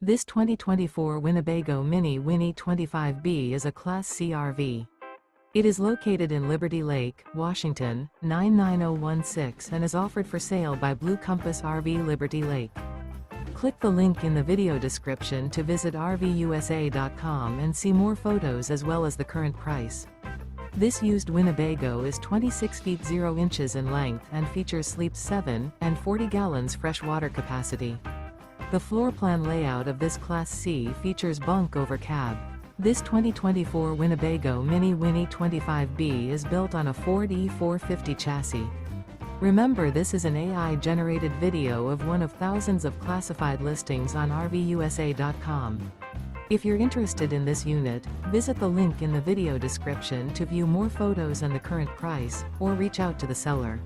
This 2024 Winnebago Minnie Winnie 25B is a Class C RV. It is located in Liberty Lake, Washington, 99016 and is offered for sale by Blue Compass RV Liberty Lake. Click the link in the video description to visit RVUSA.com and see more photos as well as the current price. This used Winnebago is 26 feet 0 inches in length and features sleeps 7 and 40 gallons fresh water capacity. The floor plan layout of this Class C features bunk over cab. This 2024 Winnebago Minnie Winnie 25B is built on a Ford E450 chassis. Remember, this is an AI-generated video of one of thousands of classified listings on RVUSA.com. If you're interested in this unit, visit the link in the video description to view more photos and the current price, or reach out to the seller.